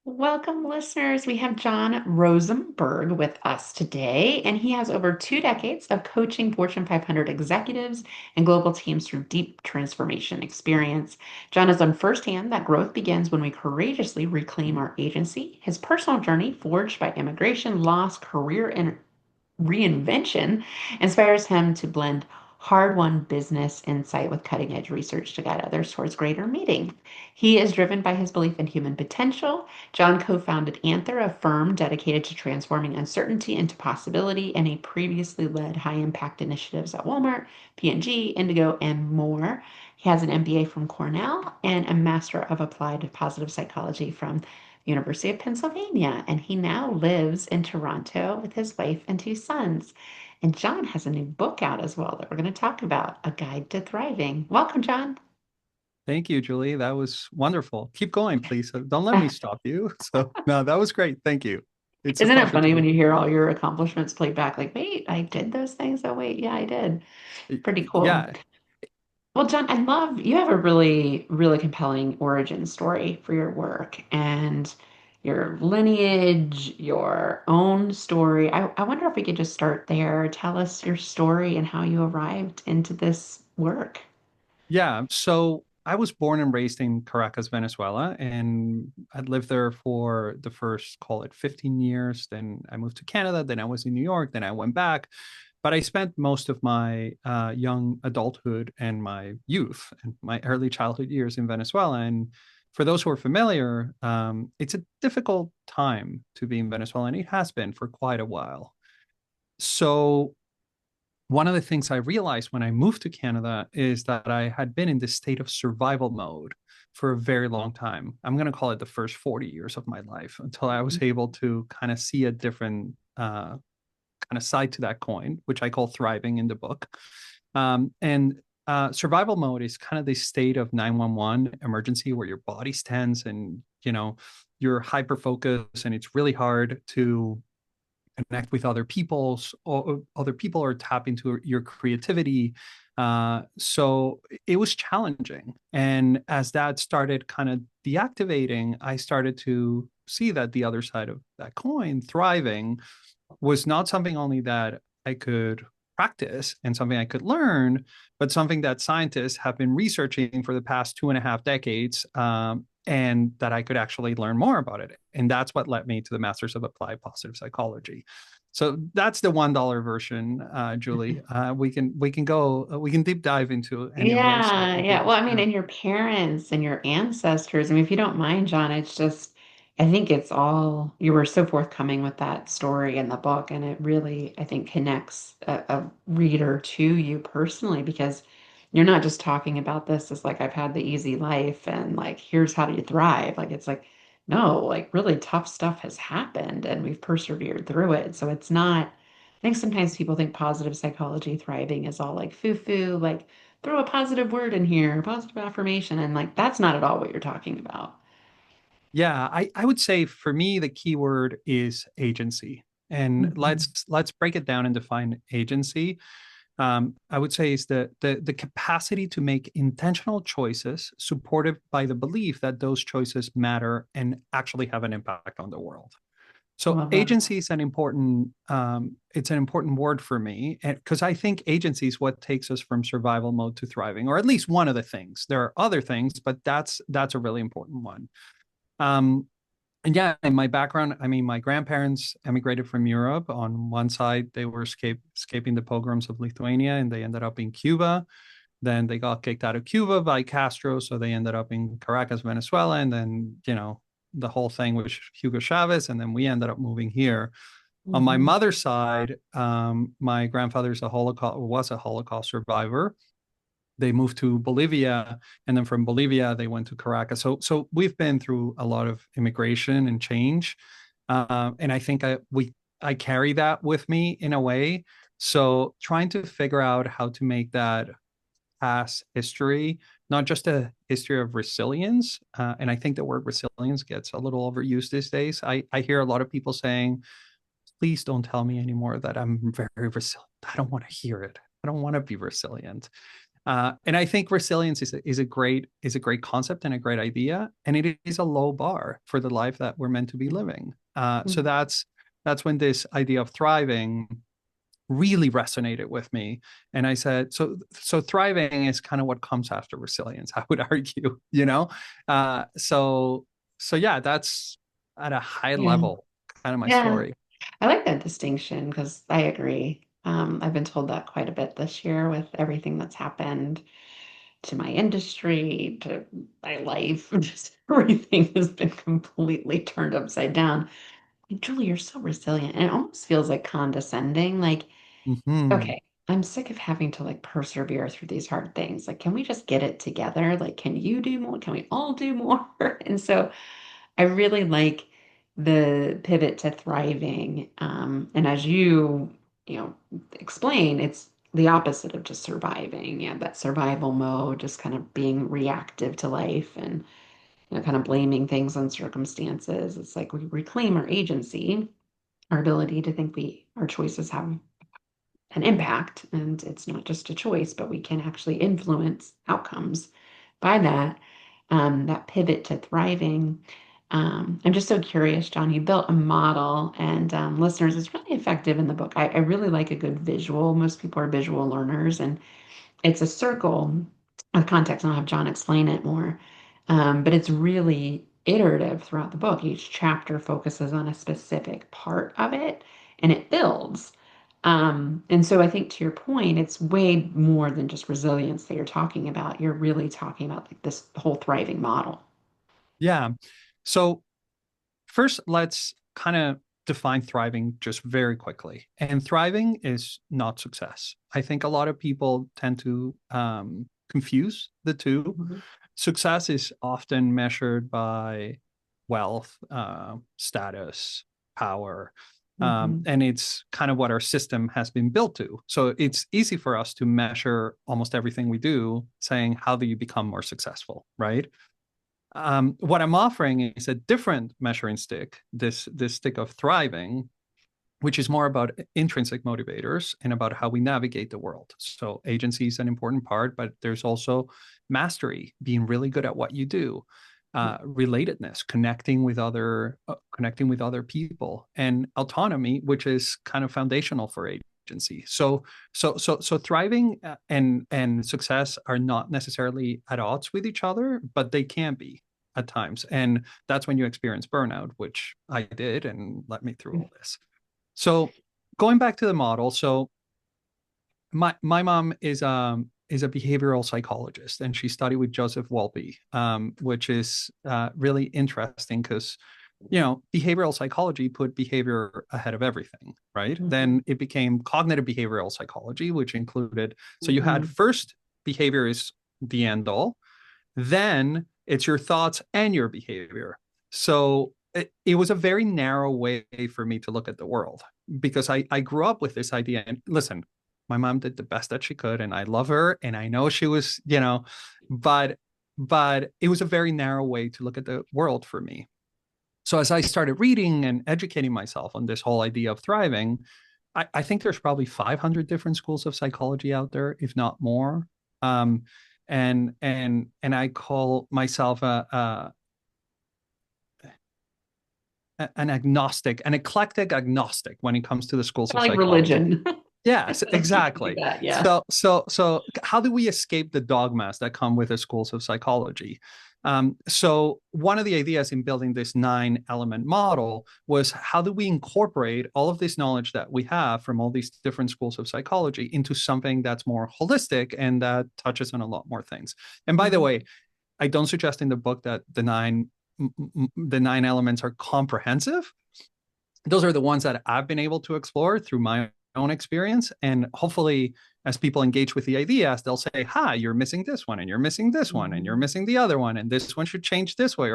Welcome, listeners. We have Jon Rosemberg with us today, and he has over 2 decades of coaching Fortune 500 executives and global teams through deep transformation experience. Jon has learned firsthand that growth begins when we courageously reclaim our agency. His personal journey, forged by immigration, loss, career, and reinvention, inspires him to blend hard-won business insight with cutting-edge research to guide others towards greater meaning. He is driven by his belief in human potential. Jon co-founded Anther, a firm dedicated to transforming uncertainty into possibility, and he previously led high-impact initiatives at Walmart, P&G, Indigo, and more. He has an MBA from Cornell and a Master of Applied Positive Psychology from University of Pennsylvania, and he now lives in Toronto with his wife and 2 sons. And Jon has a new book out as well that we're going to talk about, A Guide to Thriving. Welcome, Jon. Thank you, Julie. That was wonderful. Keep going, please. Don't let me stop you. So, no, that was great. Thank you. It's a Isn't it pleasure to funny be when you hear all your accomplishments played back? Like, wait, I did those things. Oh, wait, yeah, I did. here. Pretty cool. Yeah, Well, Jon, I love you have a really, really compelling origin story for your work and your lineage, your own story. I wonder if we could just start there. Tell us your story and how you arrived into this work. yeah. So I was born and raised in Caracas, Venezuela, and I lived there for the first, call it 15 years. Then I moved to Canada. Then I was in New York. Then I went back. But I spent most of my young adulthood and my youth and my early childhood years in Venezuela. And for those who are familiar, it's a difficult time to be in Venezuela, and it has been for quite a while. So, one of the things I realized when I moved to Canada is that I had been in this state of survival mode for a very long time. I'm going to call it the first 40 years of my life until I was able to kind of see a different kind of side to that coin, which I call thriving in the book. And survival mode is kind of the state of 911 emergency where your body stands and, you're hyper focused and it's really hard to connect with other people's or other people or tap into your creativity. So it was challenging. And as that started kind of deactivating, I started to see that the other side of that coin, thriving, was not something only that I could practice and something I could learn, but something that scientists have been researching for the past 2.5 decades, and that I could actually learn more about it. And that's what led me to the Masters of Applied Positive Psychology. So that's the $1 version, Julie. We can deep dive into any of those Yeah, if yeah. you Well, I mean, yeah. and your parents and your ancestors. I mean, if you don't mind, Jon, it's just, I think it's all, you were so forthcoming with that story in the book, and it really, I think, connects a reader to you personally because you're not just talking about this as like, I've had the easy life and like, here's how do you thrive. Like, it's like, no, like really tough stuff has happened and we've persevered through it. So it's not, I think sometimes people think positive psychology thriving is all like foo-foo, like, throw a positive word in here, positive affirmation, and like that's not at all what you're talking about. Yeah, I would say for me the key word is agency. And Mhm. let's break it down and define agency. I would say is the capacity to make intentional choices supported by the belief that those choices matter and actually have an impact on the world. So Love that. agency is an important it's an important word for me because I think agency is what takes us from survival mode to thriving, or at least one of the things. There are other things, but that's a really important one. Um, and yeah, in my background, I mean, my grandparents emigrated from Europe. On one side, they were escaping the pogroms of Lithuania, and they ended up in Cuba. Then they got kicked out of Cuba by Castro, so they ended up in Caracas, Venezuela, and then the whole thing with Hugo Chavez, and then we ended up moving here. On my Mhm. mother's side, my grandfather's was a Holocaust survivor. They moved to Bolivia, and then from Bolivia they went to Caracas. So we've been through a lot of immigration and change, and I think I carry that with me in a way. So trying to figure out how to make that past history not just a history of resilience, and I think the word resilience gets a little overused these days. I hear a lot of people saying, "Please don't tell me anymore that I'm very resilient. I don't want to hear it. I don't want to be resilient." And I think resilience is a great concept and a great idea, and it is a low bar for the life that we're meant to be living. So that's when this idea of thriving really resonated with me. And I said, so thriving is kind of what comes after resilience, I would argue, you know? So yeah, that's at a high Yeah. level, kind of my Yeah. story. I like that distinction because I agree. I've been told that quite a bit this year with everything that's happened to my industry, to my life. Just everything has been completely turned upside down. And Julie, you're so resilient. And it almost feels like condescending. Like, Hmm. okay, I'm sick of having to like persevere through these hard things. Like, can we just get it together? Like, can you do more? Can we all do more? And so I really like the pivot to thriving. And as you know, explain, it's the opposite of just surviving. Yeah, that survival mode, just kind of being reactive to life and kind of blaming things on circumstances. It's like we reclaim our agency, our ability to think our choices have an impact, and it's not just a choice, but we can actually influence outcomes by that. That pivot to thriving. I'm just so curious, John. You built a model, and listeners, it's really effective in the book. I really like a good visual. Most people are visual learners, and it's a circle of context. And I'll have John explain it more. But it's really iterative throughout the book. Each chapter focuses on a specific part of it and it builds. And so I think to your point, it's way more than just resilience that you're talking about. You're really talking about like this whole thriving model. Yeah. So first, let's kind of define thriving just very quickly. And thriving is not success. I think a lot of people tend to confuse the two. Mhm. Success is often measured by wealth, status, power. Mhm. And it's kind of what our system has been built to. So it's easy for us to measure almost everything we do, saying, how do you become more successful? Right. What I'm offering is a different measuring stick, this stick of thriving, which is more about intrinsic motivators and about how we navigate the world. So agency is an important part, but there's also mastery, being really good at what you do, relatedness, connecting with other people, and autonomy, which is kind of foundational for agency. So thriving and success are not necessarily at odds with each other, but they can be at times. And that's when you experience burnout, which I did and led me through all this. So going back to the model, so my mom is a behavioral psychologist, and she studied with Joseph Wolpe, which is really interesting because behavioral psychology put behavior ahead of everything, right? Mhm. Then it became cognitive behavioral psychology, which included, so you had Mhm. first behavior is the end all, then it's your thoughts and your behavior. So it was a very narrow way for me to look at the world because I grew up with this idea. And listen, my mom did the best that she could, and I love her, and I know she was, but it was a very narrow way to look at the world for me. So as I started reading and educating myself on this whole idea of thriving, I think there's probably 500 different schools of psychology out there, if not more. Um, and I call myself an agnostic, an eclectic agnostic when it comes to the schools of Kind of like psychology. religion. Yes, Some people do exactly. that. Yeah. So how do we escape the dogmas that come with the schools of psychology? So one of the ideas in building this 9-element model was how do we incorporate all of this knowledge that we have from all these different schools of psychology into something that's more holistic and that touches on a lot more things. And by the Mhm. way, I don't suggest in the book that the nine elements are comprehensive. Those are the ones that I've been able to explore through my own experience. And hopefully, as people engage with the ideas, they'll say, hi, you're missing this one, and you're missing this one, and you're Mhm. missing the other one, and this one should change this way.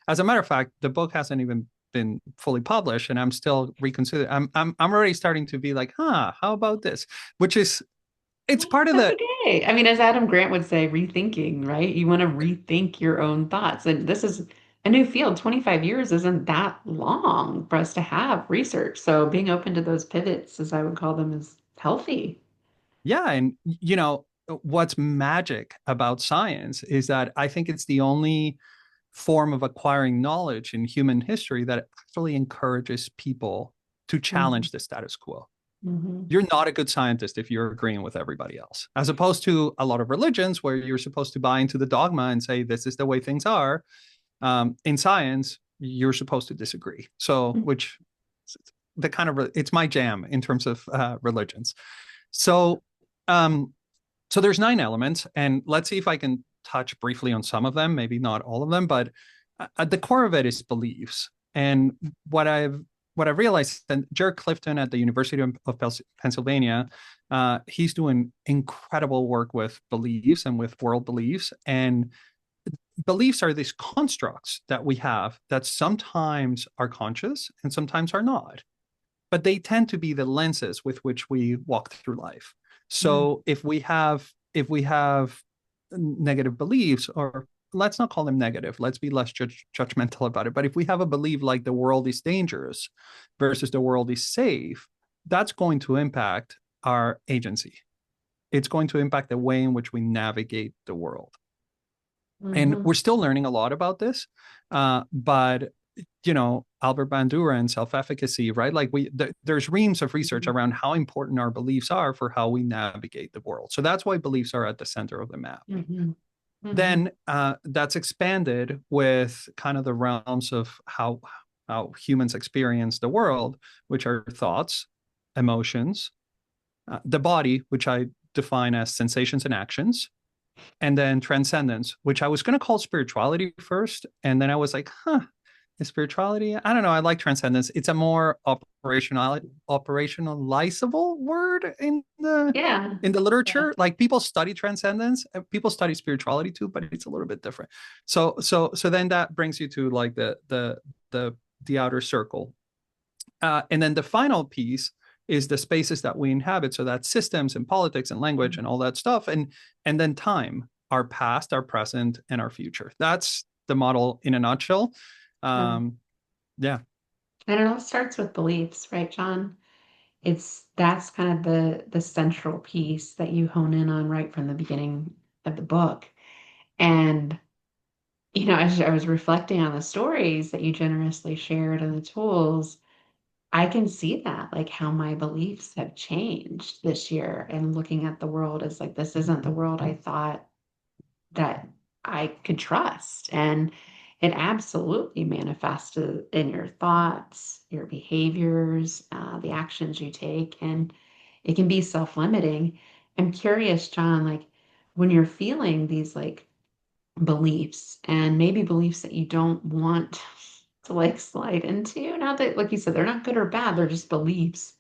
As a matter of fact, the book hasn't even been fully published, and I'm still reconsidering. I'm already starting to be like, how about this? Which is, it's part of That's the, okay. I mean, as Adam Grant would say, rethinking, right? You want to rethink your own thoughts. And this is a new field. 25 years isn't that long for us to have research. So being open to those pivots, as I would call them, is healthy. yeah. And, what's magic about science is that I think it's the only form of acquiring knowledge in human history that actually encourages people to Mhm. challenge the status quo. Mhm. You're not a good scientist if you're agreeing with everybody else, as opposed to a lot of religions where you're supposed to buy into the dogma and say, this is the way things are. In science, you're supposed to disagree. So, which the kind of, it's my jam in terms of religions. So, um, so there's 9 elements, and let's see if I can touch briefly on some of them, maybe not all of them, but at the core of it is beliefs. And what I've what I realized that Jared Clifton at the University of Pennsylvania, he's doing incredible work with beliefs and with world beliefs. And beliefs are these constructs that we have that sometimes are conscious and sometimes are not, but they tend to be the lenses with which we walk through life. Mm. So if we have negative beliefs, or let's not call them negative, let's be less judgmental about it, but if we have a belief like the world is dangerous versus the world is safe, that's going to impact our agency. It's going to impact the way in which we navigate the world. And Mhm. we're still learning a lot about this, but Albert Bandura and self-efficacy, right? Like there's reams of research Mhm. around how important our beliefs are for how we navigate the world. So that's why beliefs are at the center of the map. Mhm. Mhm. Then that's expanded with kind of the realms of how humans experience the world, which are thoughts, emotions, the body, which I define as sensations and actions, and then transcendence, which I was going to call spirituality first. And then I was like, is spirituality? I don't know. I like transcendence. It's a more operationalizable word Yeah. in the Yeah. literature. Like people study transcendence, people study spirituality too, but it's a little bit different. So then that brings you to like the outer circle, and then the final piece is the spaces that we inhabit. So that's systems and politics and language and all that stuff. And then time, our past, our present, and our future. That's the model in a nutshell. Yeah. Yeah. And it all starts with beliefs, right, John? That's kind of the central piece that you hone in on right from the beginning of the book. And as I was reflecting on the stories that you generously shared and the tools, I can see that, like how my beliefs have changed this year and looking at the world as like, this isn't the world I thought that I could trust. And it absolutely manifested in your thoughts, your behaviors, the actions you take, and it can be self-limiting. I'm curious, John, like when you're feeling these like beliefs and maybe beliefs that you don't want to like slide into, now that, like you said, they're not good or bad, they're just beliefs.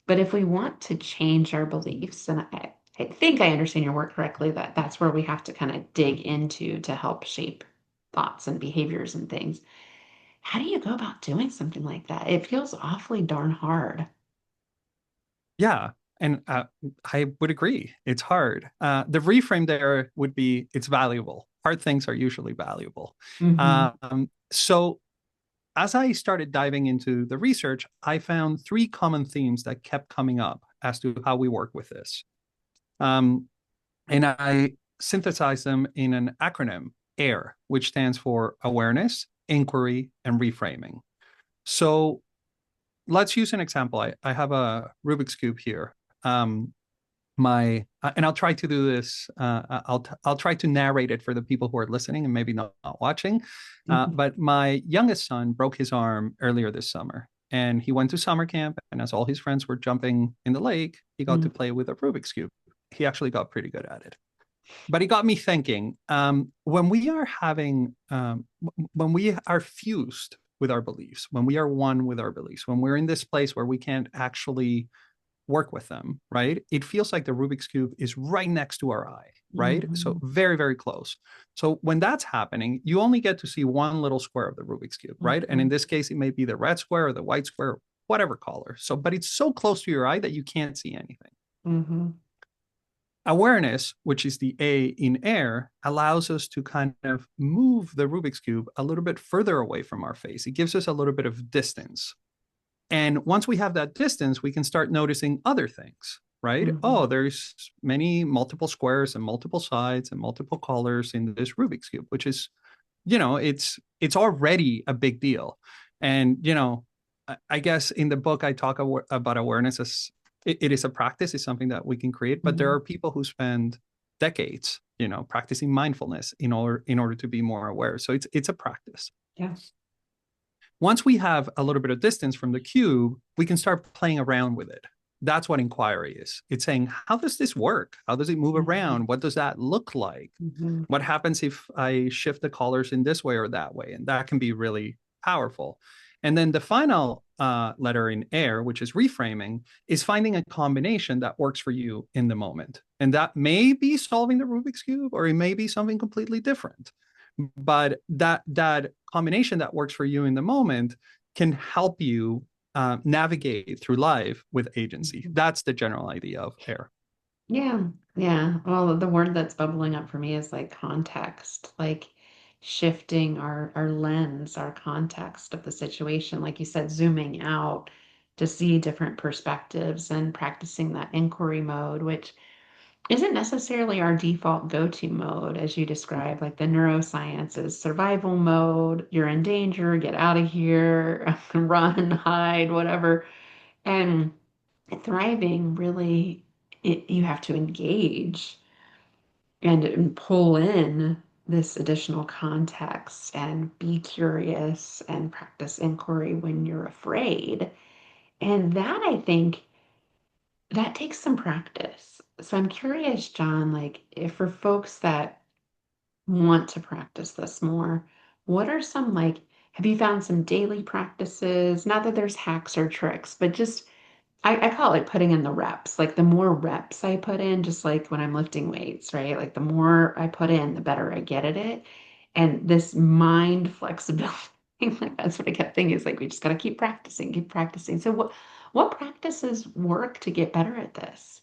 But if we want to change our beliefs, and I think I understand your work correctly, that that's where we have to kind of dig into to help shape thoughts and behaviors and things. How do you go about doing something like that? It feels awfully darn hard. Yeah. And I would agree. It's hard. The reframe there would be it's valuable. Hard things are usually valuable. Hmm. So as I started diving into the research, I found 3 common themes that kept coming up as to how we work with this. Um, and I synthesized them in an acronym, AIR, which stands for awareness, inquiry, and reframing. So let's use an example. I have a Rubik's Cube here. My and I'll try to do this. I'll try to narrate it for the people who are listening and maybe not watching. Hmm. But my youngest son broke his arm earlier this summer, and he went to summer camp. And as all his friends were jumping in the lake, he got to play with a Rubik's cube. He actually got pretty good at it. But it got me thinking. When we are fused with our beliefs, when we are one with our beliefs, when we're in this place where we can't actually work with them, right? It feels like the Rubik's Cube is right next to our eye, right? So Hmm. very, very close. So when that's happening, you only get to see one little square of the Rubik's Cube, right? And in Hmm. this case, it may be the red square or the white square, whatever color. So, but it's so close to your eye that you can't see anything. Hmm. Awareness, which is the A in air, allows us to kind of move the Rubik's Cube a little bit further away from our face. It gives us a little bit of distance. And once we have that distance, we can start noticing other things. right? Hmm. Oh, there's many multiple squares and multiple sides and multiple colors in this Rubik's Cube, which is, it's already a big deal. And, I guess in the book, I talk about awareness as it is a practice, it's something that we can create, but there Hmm. are people who spend decades, practicing mindfulness in order to be more aware. So it's a practice. Yeah. Once we have a little bit of distance from the cube, we can start playing around with it. That's what inquiry is. It's saying, how does this work? How does it move Hmm. around? What does that look like? Hmm. What happens if I shift the colors in this way or that way? And that can be really powerful. And then the final letter in air, which is reframing, is finding a combination that works for you in the moment. And that may be solving the Rubik's Cube, or it may be something completely different. But that combination that works for you in the moment can help you navigate through life with agency. That's the general idea of air. Yeah, yeah. Well, the word that's bubbling up for me is like context, like shifting our lens, our context of the situation. Like you said, zooming out to see different perspectives and practicing that inquiry mode, which isn't necessarily our default go-to mode, as you described. Like the neuroscience is survival mode, you're in danger, get out of here, run, hide, whatever. And thriving really you have to engage and pull in this additional context and be curious and practice inquiry when you're afraid. And that I think that takes some practice. So I'm curious, John, like if for folks that want to practice this more, what are some like have you found some daily practices? Not that there's hacks or tricks, but just I call it like putting in the reps. Like the more reps I put in, just like when I'm lifting weights, right? Like the more I put in, the better I get at it. And this mind flexibility, like that's what I kept thinking is like we just got to keep practicing, keep practicing. So what practices work to get better at this?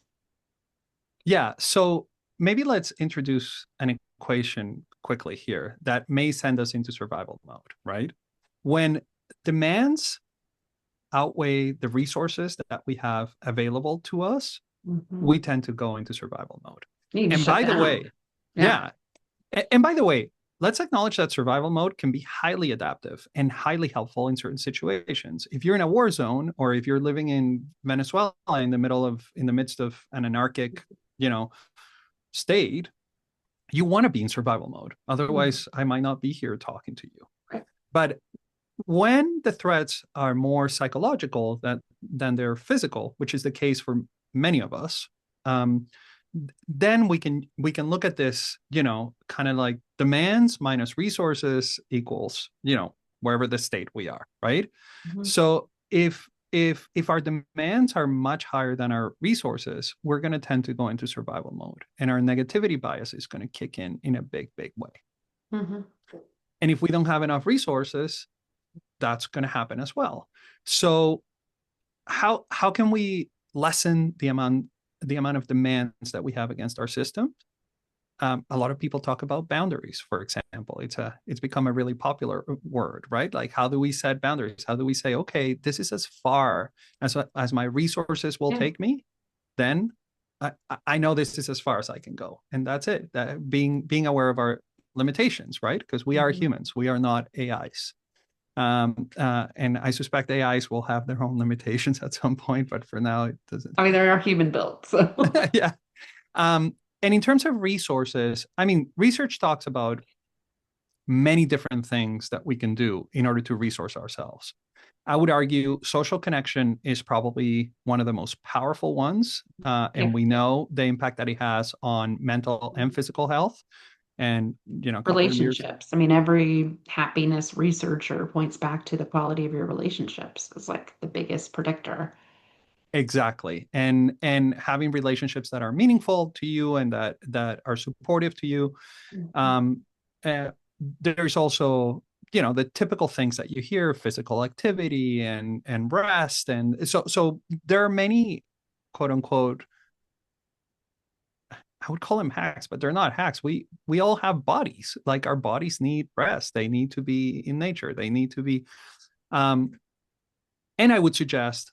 Yeah. So maybe let's introduce an equation quickly here that may send us into survival mode, right? When demands outweigh the resources that we have available to us, we Hmm. tend to go into survival mode. You need to And shut by the down. way, Yeah. yeah. And by the way, let's acknowledge that survival mode can be highly adaptive and highly helpful in certain situations. If you're in a war zone, or if you're living in Venezuela in the midst of an anarchic, you know, state, you want to be in survival mode. Mhm. Otherwise, I might not be here talking to you. Right. But when the threats are more psychological than they're physical, which is the case for many of us, um, then we can look at this, kind of like demands minus resources equals, wherever the state we are, right? Mhm. So if our demands are much higher than our resources, we're going to tend to go into survival mode, and our negativity bias is going to kick in a big way. Mhm. And if we don't have enough resources, that's going to happen as well. So how can we lessen the amount of demands that we have against our system? A lot of people talk about boundaries, for example. It's become a really popular word, right? Like, how do we set boundaries? How do we say, okay, this is as far as my resources will Yeah. take me? Then I know this is as far as I can go, and that's it. Being aware of our limitations, right? Because we are Mhm. humans, we are not AIs. And I suspect AIs will have their own limitations at some point, but for now, it doesn't. I mean, they are human built, so. Yeah. And in terms of resources, I mean, research talks about many different things that we can do in order to resource ourselves. I would argue social connection is probably one of the most powerful ones. And Yeah. we know the impact that it has on mental and physical health. And, a couple of years. Relationships. I mean, every happiness researcher points back to the quality of your relationships as like the biggest predictor. Exactly. And having relationships that are meaningful to you and that are supportive to you. Mhm. Um, uh, there's also, the typical things that you hear: physical activity and rest. And so there are many, quote unquote, I would call them hacks, but they're not hacks. We all have bodies. Like, our bodies need rest. They need to be in nature. They need to be um, and I would suggest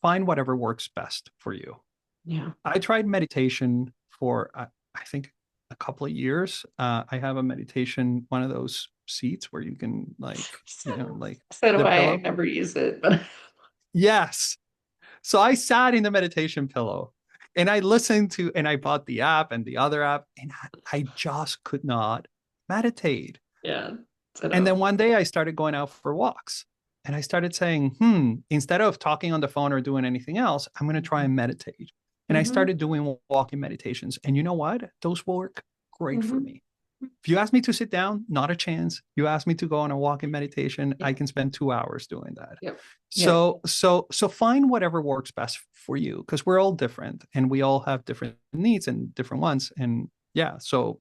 find whatever works best for you. Yeah. I tried meditation for I think a couple of years. I have a meditation, one of those seats where you can like, So, you know, like so do the I. I pillow. never use it, but Yes. So I sat in the meditation pillow and I listened to, and I bought the app and the other app, and I just could not meditate. yeah, so And do. then one day I started going out for walks and I started saying, instead of talking on the phone or doing anything else, I'm going to try and meditate. And I Mm-hmm. started doing walking meditations. And you know what? Those work great for Mm-hmm. me. If you ask me to sit down, not a chance. You ask me to go on a walking meditation, I Yeah. can spend 2 hours doing that. Yep. Yep. So find whatever works best for you because we're all different and we all have different needs and different ones. And yeah, so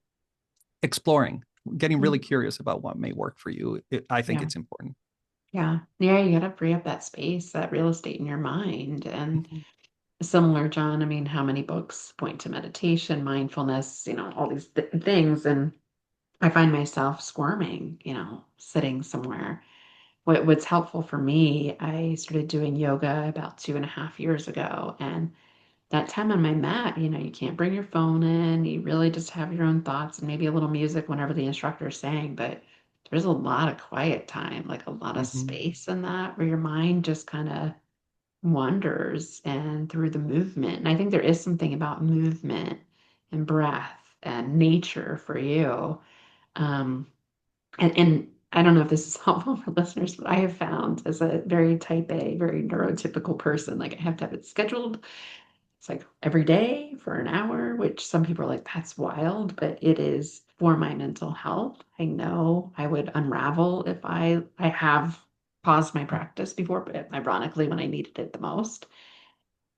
exploring, getting really Mhm. curious about what may work for you, I think Yeah. it's important. Yeah. Yeah. You got to free up that space, that real estate in your mind. And Mhm. similar, John, I mean, how many books point to meditation, mindfulness, all these things. And I find myself squirming, sitting somewhere. What's helpful for me, I started doing yoga about 2.5 years ago. And that time on my mat, you can't bring your phone in. You really just have your own thoughts and maybe a little music whenever the instructor is saying, but there's a lot of quiet time, like a lot of Mhm. space in that where your mind just kind of wanders and through the movement. And I think there is something about movement and breath and nature for you. Um, and I don't know if this is helpful for listeners, but I have found as a very type A, very neurotypical person, like I have to have it scheduled. It's like every day for an hour, which some people are like, that's wild, but it is for my mental health. I know I would unravel if I have paused my practice before, but ironically when I needed it the most.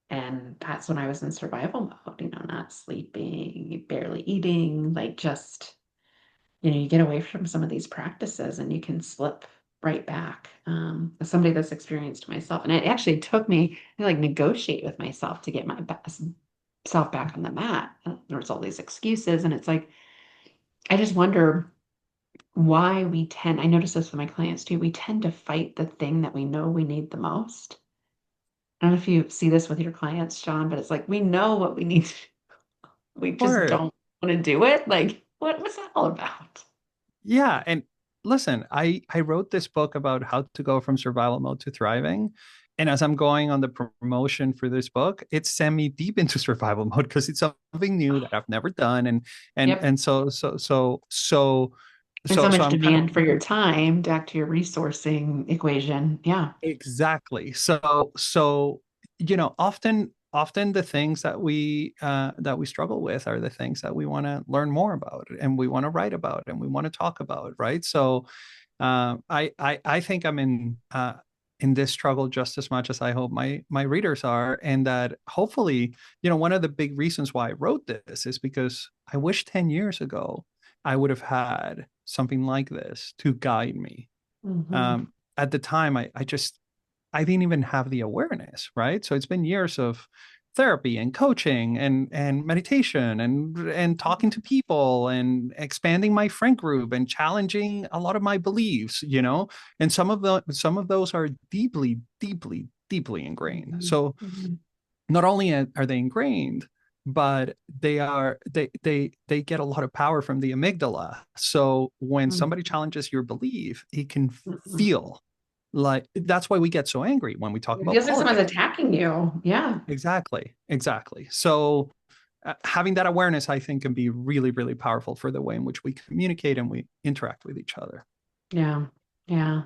And that's when I was in survival mode, not sleeping, barely eating, like just you get away from some of these practices and you can slip right back. As somebody that's experienced myself, and it actually took me to like negotiate with myself to get my best self back on the mat. There was all these excuses, and it's like I just wonder why we tend. I notice this with my clients too. We tend to fight the thing that we know we need the most. I don't know if you see this with your clients, John, but it's like we know what we need. We just Or don't want to do it. Like, what's that all about? yeah, and listen, I wrote this book about how to go from survival mode to thriving. And as I'm going on the promotion for this book, it sent me deep into survival mode because it's something new that I've never done. And and Yep. and so so so so And so so so much I'm kind of demand for your time, back to your resourcing equation. Yeah. exactly. Often the things that we struggle with are the things that we want to learn more about and we want to write about and we want to talk about, right? So I think I'm in this struggle just as much as I hope my readers are, and that hopefully, one of the big reasons why I wrote this is because I wish 10 years ago I would have had something like this to guide me. Hmm. At the time, I didn't even have the awareness, right? So it's been years of therapy and coaching and meditation and talking to people and expanding my friend group and challenging a lot of my beliefs, and some of those are deeply, deeply, deeply ingrained. Hmm. So Hmm. not only are they ingrained, but they get a lot of power from the amygdala. So when somebody challenges your belief, it can Hmm. feel like that's why we get so angry when we talk It about feels like someone's politics. attacking you. Yeah. Exactly. So having that awareness, I think, can be really, really powerful for the way in which we communicate and we interact with each other. Yeah. Yeah.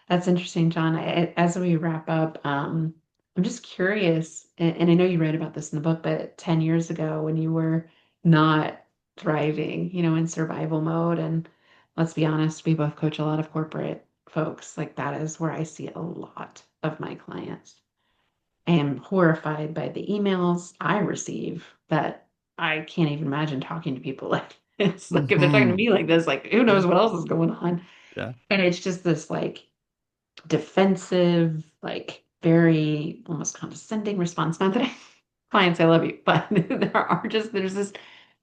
That's interesting, John. As we wrap up, I'm just curious, and I know you read about this in the book, but 10 years ago when you were not thriving, in survival mode, and let's be honest, we both coach a lot of corporate folks. Like that is where I see a lot of my clients. I am horrified by the emails I receive that I can't even imagine talking to people like this. Like if they're talking to Mm-hmm. me like this, like who Yeah. knows what else is going on. Yeah. And it's just this like defensive, like very almost condescending response. Not that clients, I love you, but there's this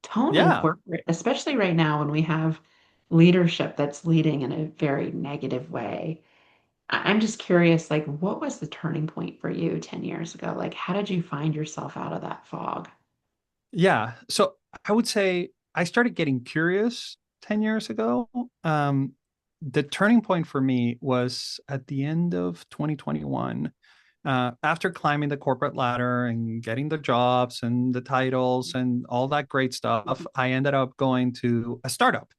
tone in Yeah. corporate, especially right now when we have leadership that's leading in a very negative way. I'm just curious, like, what was the turning point for you 10 years ago? Like, how did you find yourself out of that fog? Yeah. So I would say I started getting curious 10 years ago. The turning point for me was at the end of 2021. After climbing the corporate ladder and getting the jobs and the titles and all that great stuff, I ended up going to a startup.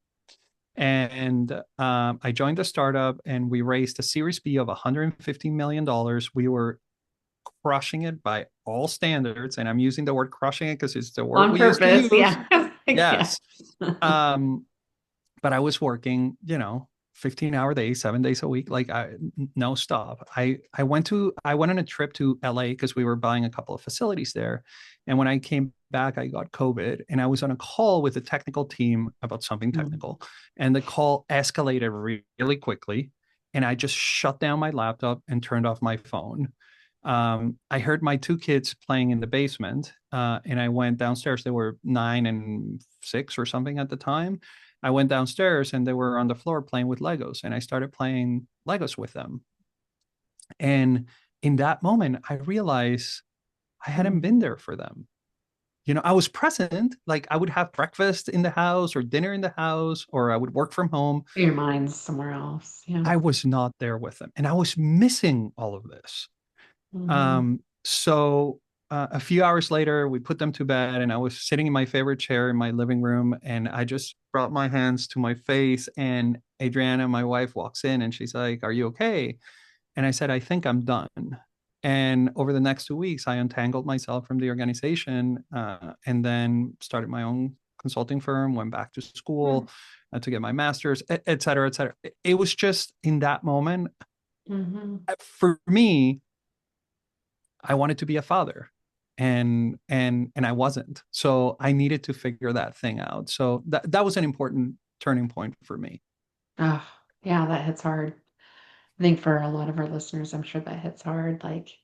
And I joined the startup and we raised a Series B of $150 million. We were crushing it by all standards. And I'm using the word crushing it because it's the word On we used to purpose, use. yeah. Yeah. Yes. Um, but I was working, 15-hour days, 7 days a week, like no stop. I went on a trip to LA because we were buying a couple of facilities there. And when I came back, I got COVID and I was on a call with the technical team about something Mm. technical. And the call escalated really quickly. And I just shut down my laptop and turned off my phone. I heard my two kids playing in the basement, and I went downstairs. They were 9 and 6 or something at the time. I went downstairs and they were on the floor playing with Legos, and I started playing Legos with them. And in that moment, I realized I hadn't Mhm. been there for them. I was present, like I would have breakfast in the house or dinner in the house, or I would work from home. Your mind's somewhere else. Yeah. I was not there with them, and I was missing all of this. Hmm. So a few hours later, we put them to bed, and I was sitting in my favorite chair in my living room, and I just brought my hands to my face. And Adriana, my wife, walks in, and she's like, "Are you okay?" And I said, "I think I'm done." And over the next 2 weeks, I untangled myself from the organization, and then started my own consulting firm. Went back to school to get my master's, et cetera, et cetera. It was just in that moment Hmm. for me I wanted to be a father and I wasn't. So I needed to figure that thing out. So that was an important turning point for me. Oh, yeah, that hits hard. I think for a lot of our listeners, I'm sure that hits hard. Like,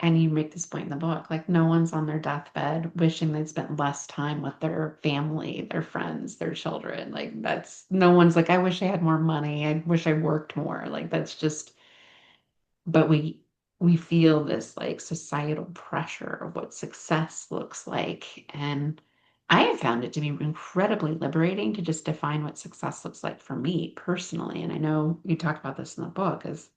and you make this point in the book, like no one's on their deathbed wishing they'd spent less time with their family, their friends, their children. Like that's no one's like, I wish I had more money. I wish I worked more. Like that's just, but we feel this like societal pressure of what success looks like. And I have found it to be incredibly liberating to just define what success looks like for me personally. And I know you talk about this in the book, is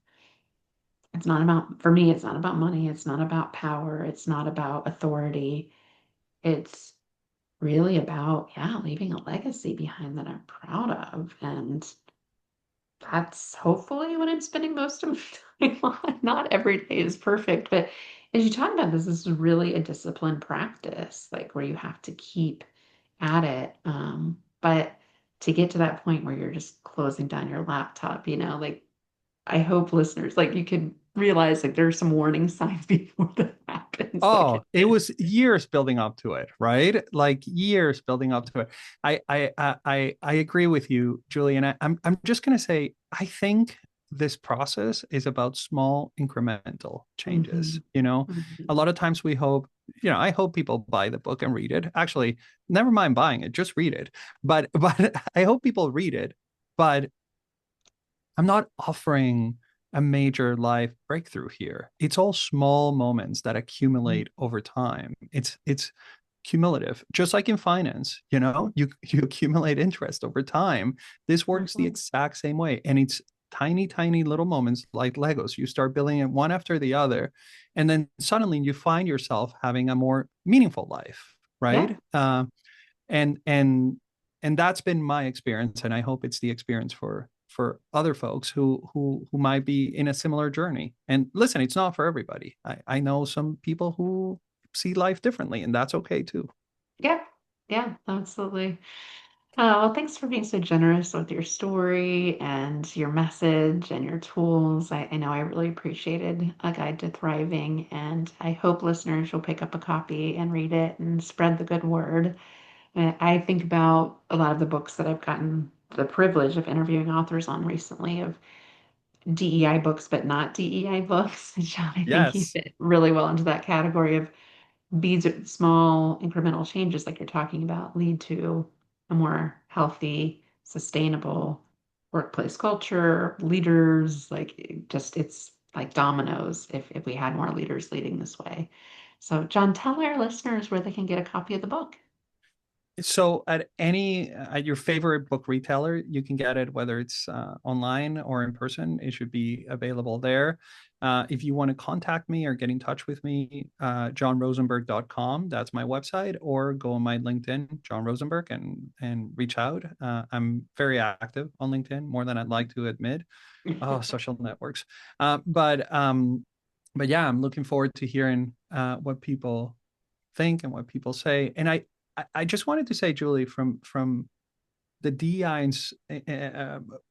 it's not about, for me, it's not about money. It's not about power. It's not about authority. It's really about, yeah, leaving a legacy behind that I'm proud of. And that's hopefully what I'm spending most of my time on. Not every day is perfect, but as you talk about this is really a disciplined practice, like where you have to keep at it. But to get to that point where you're just closing down your laptop, like I hope listeners, like you can realize like there are some warning signs before that happens. Like Oh, it was years building up to it, right? Like years building up to it. I agree with you, Julie, and I'm just gonna say I think this process is about small incremental changes. Mhm, A mhm. lot of times we hope, I hope people buy the book and read it. Actually, never mind buying it, just read it. But I hope people read it. But I'm not offering a major life breakthrough here. It's all small moments that accumulate over time. It's cumulative, just like in finance. You accumulate interest over time. This works the Mhm. exact same way, and it's tiny, tiny little moments like Legos. You start building it one after the other, and then suddenly you find yourself having a more meaningful life, Yeah. right? And that's been my experience, and I hope it's the experience for other folks who might be in a similar journey. And listen, it's not for everybody. I know some people who see life differently, and that's okay too. Yeah. Yeah, absolutely. Well, thanks for being so generous with your story and your message and your tools. I know I really appreciated A Guide to Thriving, and I hope listeners will pick up a copy and read it and spread the good word. I think about a lot of the books that I've gotten the privilege of interviewing authors on recently of DEI books, but not DEI books. John, I think you Yes. fit really well into that category of these small incremental changes, like you're talking about, lead to a more healthy, sustainable workplace culture, leaders, like just it's like dominoes if we had more leaders leading this way. So, John, tell our listeners where they can get a copy of the book. So at your favorite book retailer, you can get it whether it's online or in person. It should be available there. If you want to contact me or get in touch with me, jonrosenberg.com, that's my website, or go on my LinkedIn, Jon Rosenberg, and reach out. I'm very active on LinkedIn, more than I'd like to admit. Oh, social networks. But yeah, I'm looking forward to hearing what people think and what people say. And I just wanted to say, Julie, from the DEI's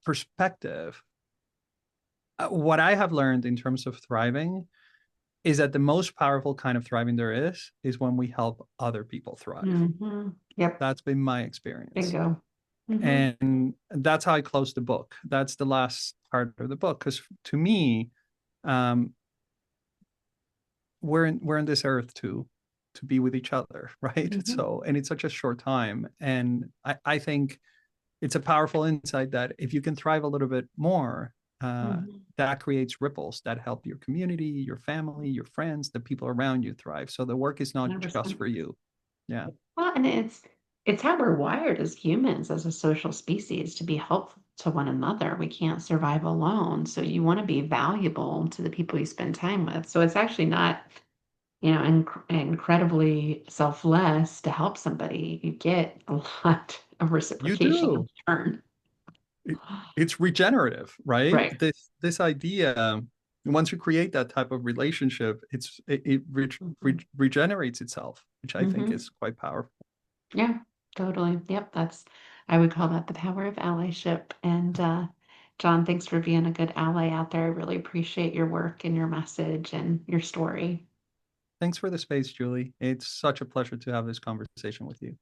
perspective, what I have learned in terms of thriving is that the most powerful kind of thriving there is when we help other people thrive. Yep, That's been my experience. bingo. Hmm. And that's how I close the book. That's the last part of the book. Because to me, um, we're in this earth to be with each other, right? Hmm. So, and it's such a short time. And I think it's a powerful insight that if you can thrive a little bit more, Hmm. that creates ripples that help your community, your family, your friends, the people around you thrive. So the work is not just 100%. for you. Yeah. Well, and it's how we're wired as humans, as a social species, to be helpful to one another. We can't survive alone. So you want to be valuable to the people you spend time with. So it's actually not, incredibly selfless to help somebody. You get a lot of You reciprocation in do. return. It, it's regenerative, right? Right. This idea, once you create that type of relationship, Hmm. regenerates itself, which I think Hmm. is quite powerful. Yeah, totally. Yep, I would call that the power of allyship. And John, thanks for being a good ally out there. I really appreciate your work and your message and your story. Thanks for the space, Julie. It's such a pleasure to have this conversation with you.